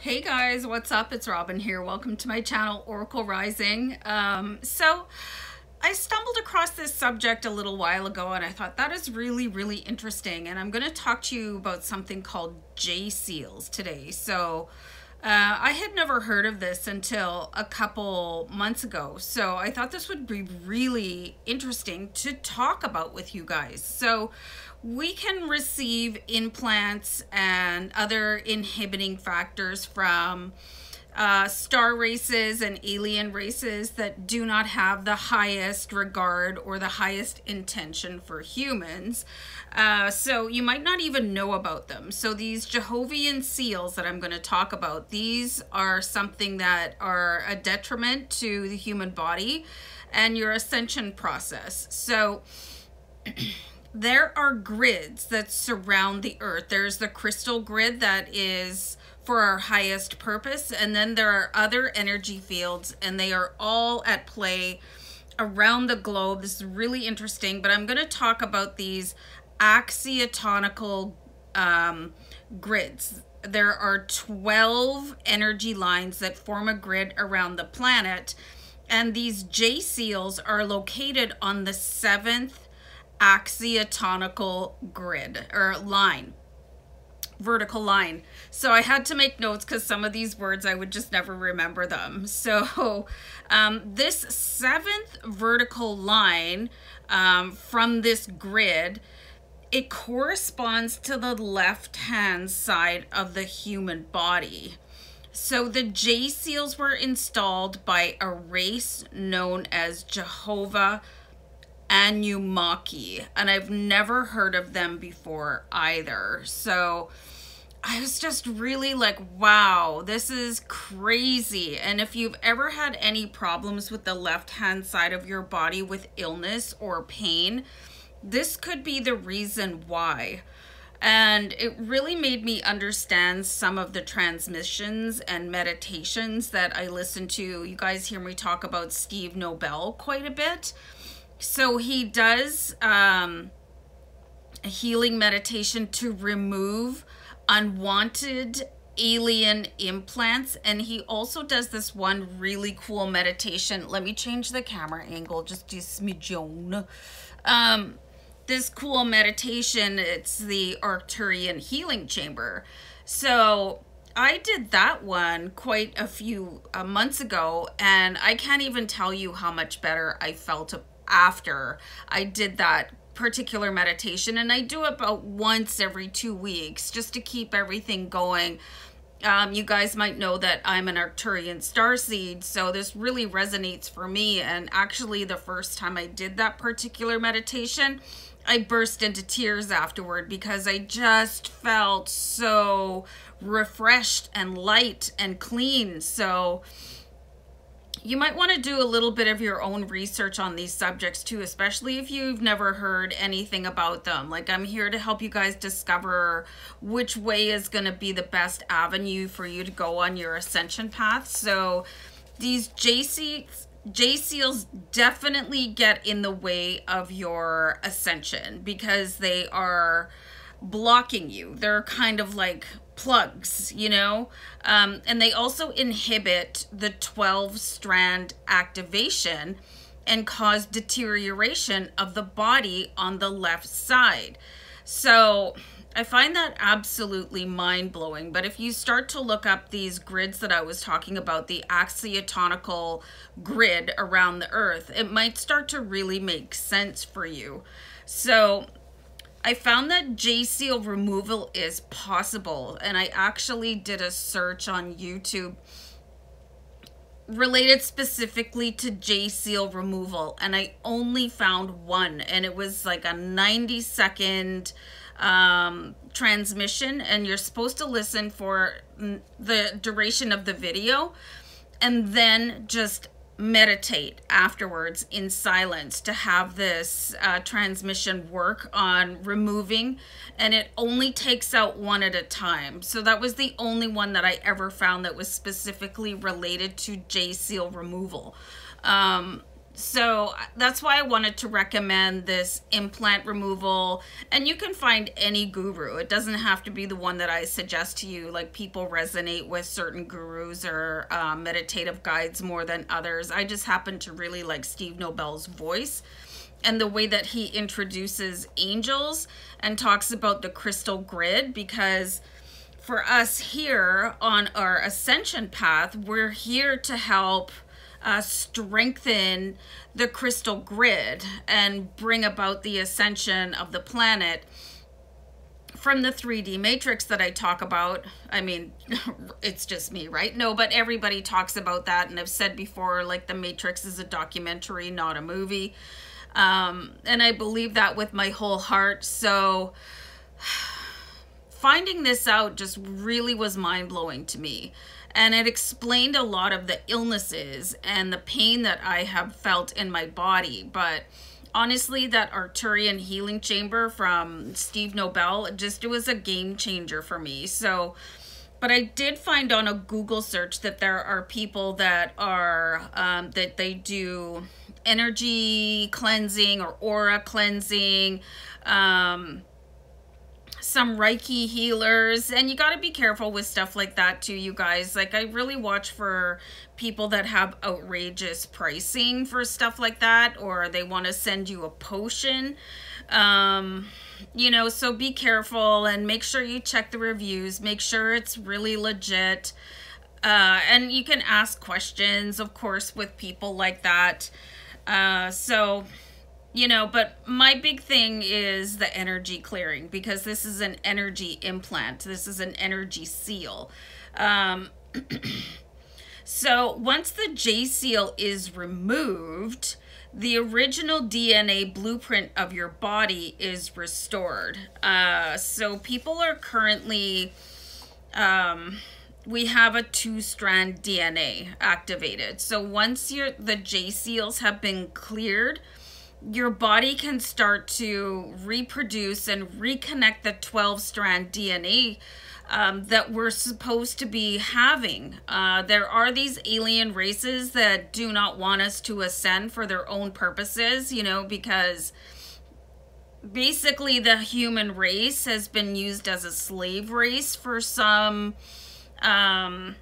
Hey guys, what's up? It's Robin here. Welcome to my channel, Oracle Rising. So I stumbled across this subject a little while ago and I thought that is really interesting, and I'm going to talk to you about something called JSeals today. So I had never heard of this until a couple months ago, so I thought this would be really interesting to talk about with you guys. So we can receive implants and other inhibiting factors from star races and alien races that do not have the highest regard or the highest intention for humans. So you might not even know about them. So these Jehovah's seals that I'm going to talk about, these are something that are a detriment to the human body and your ascension process. So there are grids that surround the earth. There's the crystal grid that is for our highest purpose, and then there are other energy fields, and they are all at play around the globe. This is really interesting, but I'm going to talk about these axiotonical grids. There are 12 energy lines that form a grid around the planet, and these JSeals are located on the 7th axiotonical grid or line, vertical line. So I had to make notes because some of these words I would just never remember them. So this 7th vertical line from this grid, it corresponds to the left hand side of the human body. So the JSeals were installed by a race known as Jehovah Anunnaki, and I've never heard of them before either. So I was just really like, wow, this is crazy. And if you've ever had any problems with the left hand side of your body with illness or pain, this could be the reason why. And it really made me understand some of the transmissions and meditations that I listen to. You guys hear me talk about Steve Nobel quite a bit. So he does a healing meditation to remove unwanted alien implants, and he also does this one really cool meditation. Let me change the camera angle just a smidgen. This cool meditation, it's the artery and healing chamber. So I did that one quite a few months ago, and I can't even tell you how much better I felt after I did that particular meditation. And I do it about once every 2 weeks just to keep everything going. You guys might know that I'm an Arcturian starseed, so this really resonates for me. And actually the first time I did that particular meditation, I burst into tears afterward because I just felt so refreshed and light and clean. So you might want to do a little bit of your own research on these subjects too, especially if you've never heard anything about them. Like, I'm here to help you guys discover which way is going to be the best avenue for you to go on your ascension path. So these JSeals definitely get in the way of your ascension because they are blocking you. They're kind of like plugs, you know, and they also inhibit the 12-strand activation and cause deterioration of the body on the left side. So I find that absolutely mind-blowing. But if you start to look up these grids that I was talking about, the axiotonical grid around the earth, it might start to really make sense for you. So I found that JSeal removal is possible, and I actually did a search on YouTube related specifically to JSeal removal, and I only found one, and it was like a 90-second transmission, and you're supposed to listen for the duration of the video and then just meditate afterwards in silence to have this transmission work on removing, and it only takes out one at a time. So that was the only one that I ever found that was specifically related to JSeal removal. So that's why I wanted to recommend this implant removal. And you can find any guru. It doesn't have to be the one that I suggest to you. Like, people resonate with certain gurus or meditative guides more than others. I just happen to really like Steve Nobel's voice and the way that he introduces angels and talks about the crystal grid, because for us here on our ascension path, we're here to help strengthen the crystal grid and bring about the ascension of the planet from the 3D matrix that I talk about. I mean, it's just me, right? No, but everybody talks about that. And I've said before, like, the Matrix is a documentary, not a movie. And I believe that with my whole heart. So finding this out just really was mind-blowing to me. And it explained a lot of the illnesses and the pain that I have felt in my body. But honestly, that artery and healing chamber from Steve Nobel, it was a game changer for me. So, but I did find on a Google search that there are people that are, that they do energy cleansing or aura cleansing, some Reiki healers, and you got to be careful with stuff like that too, you guys. Like, I really watch for people that have outrageous pricing for stuff like that, or they want to send you a potion, you know, so be careful and make sure you check the reviews, make sure it's really legit, and you can ask questions, of course, with people like that. So, you know, but my big thing is the energy clearing, because this is an energy implant. This is an energy seal. So once the JSeal is removed, the original DNA blueprint of your body is restored. So people are currently, we have a 2-strand DNA activated. So once the JSeals have been cleared, your body can start to reproduce and reconnect the 12-strand DNA that we're supposed to be having. There are these alien races that do not want us to ascend for their own purposes, you know, because basically the human race has been used as a slave race for some, and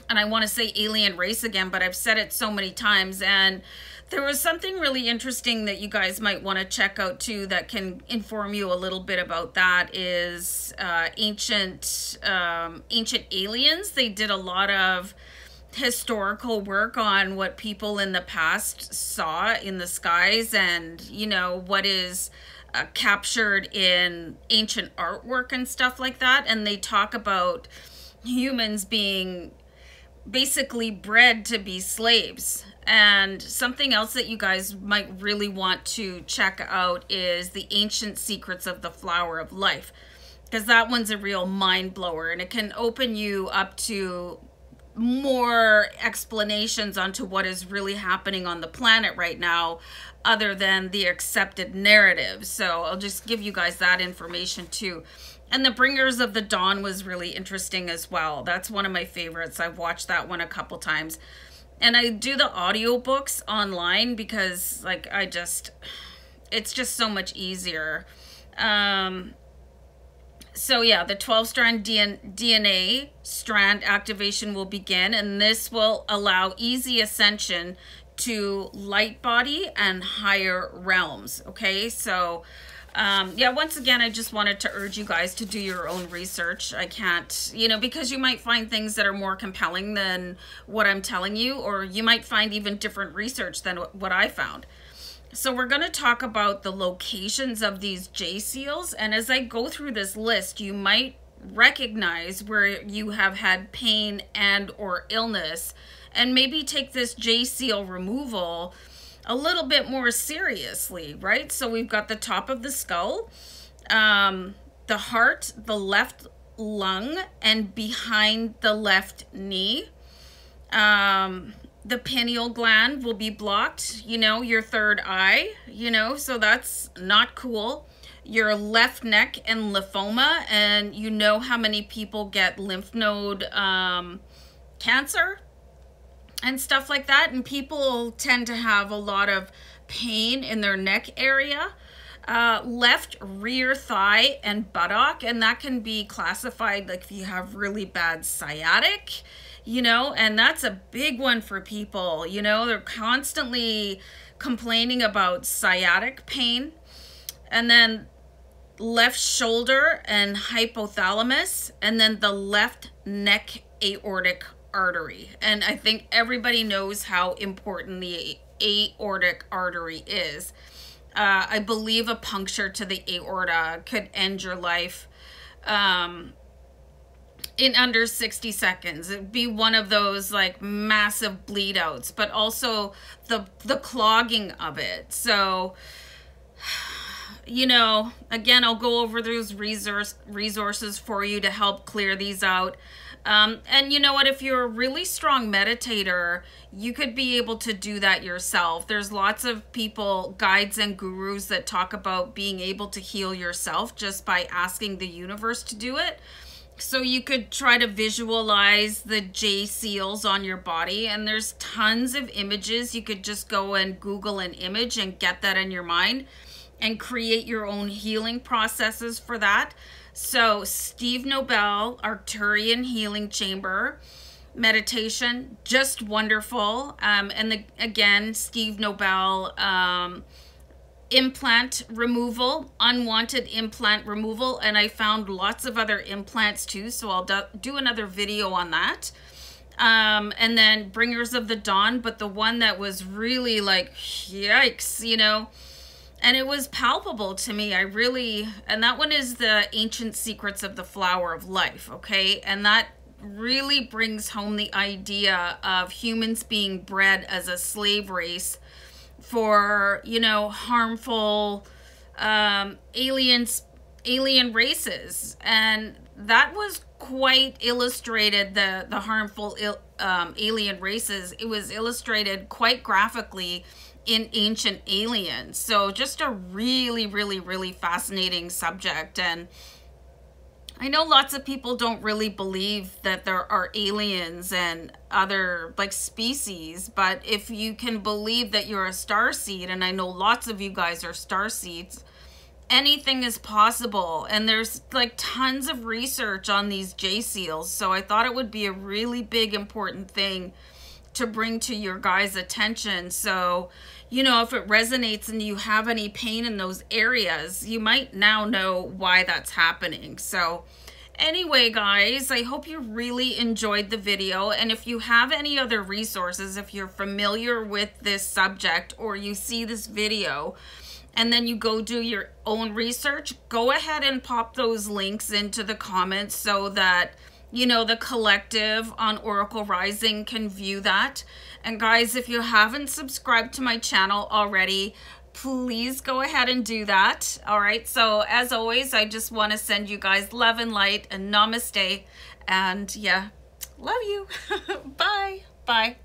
I want to say alien race again, but I've said it so many times. And there was something really interesting that you guys might want to check out too that can inform you a little bit about that is ancient aliens. They did a lot of historical work on what people in the past saw in the skies, and, you know, what is captured in ancient artwork and stuff like that. And they talk about humans being basically bred to be slaves. And something else that you guys might really want to check out is the ancient secrets of the flower of life, because that one's a real mind blower, and it can open you up to more explanations onto what is really happening on the planet right now, other than the accepted narrative. So I'll just give you guys that information too. And the Bringers of the Dawn was really interesting as well. That's one of my favorites. I've watched that one a couple times. And I do the audiobooks online because, like, it's just so much easier. So yeah, the 12-strand DNA strand activation will begin, and this will allow easy ascension to light body and higher realms. Okay, so yeah, once again, I just wanted to urge you guys to do your own research. I can't, you know, because you might find things that are more compelling than what I'm telling you, or you might find even different research than what I found. So we're going to talk about the locations of these JSeals, and as I go through this list, you might recognize where you have had pain and or illness, and maybe take this JSeal removal a little bit more seriously, right? So we've got the top of the skull, the heart, the left lung, and behind the left knee. The pineal gland will be blocked, you know, your third eye, you know, so that's not cool. Your left neck and lymphoma, and you know how many people get lymph node cancer. and stuff like that. And people tend to have a lot of pain in their neck area, left rear thigh and buttock, and that can be classified like if you have really bad sciatic, you know, and that's a big one for people. You know, they're constantly complaining about sciatic pain. And then left shoulder and hypothalamus, and then the left neck aortic artery. And I think everybody knows how important the aortic artery is. I believe a puncture to the aorta could end your life in under 60 seconds. It'd be one of those like massive bleed outs, but also the clogging of it. So, you know, again, I'll go over those resources for you to help clear these out. And you know what, if you're a really strong meditator, you could be able to do that yourself. There's lots of people, guides and gurus, that talk about being able to heal yourself just by asking the universe to do it. So you could try to visualize the JSeals on your body, and there's tons of images. You could just go and Google an image and get that in your mind and create your own healing processes for that. So Steve Nobel, Arcturian Healing Chamber meditation, just wonderful. And again, Steve Nobel, implant removal, unwanted implant removal. And I found lots of other implants too, so I'll do another video on that. And then Bringers of the Dawn, but the one that was really like, yikes, you know, and it was palpable to me. And that one is the Ancient Secrets of the Flower of Life, okay? And that really brings home the idea of humans being bred as a slave race for, you know, harmful alien races. And that was quite illustrated, the harmful alien races. It was illustrated quite graphically in Ancient Aliens. So just a really, really, really fascinating subject. And I know lots of people don't really believe that there are aliens and other like species, but if you can believe that you're a starseed, and I know lots of you guys are starseeds, anything is possible. And there's like tons of research on these JSeals. So I thought it would be a really big, important thing to bring to your guys' attention. So, you know, if it resonates and you have any pain in those areas, you might now know why that's happening. So anyway, guys, I hope you really enjoyed the video. And if you have any other resources, if you're familiar with this subject, or you see this video and then you go do your own research, go ahead and pop those links into the comments so that, you know, the collective on Oracle Rising can view that. And guys, if you haven't subscribed to my channel already, please go ahead and do that. All right. So as always, I just want to send you guys love and light and namaste. And yeah, love you. Bye. Bye.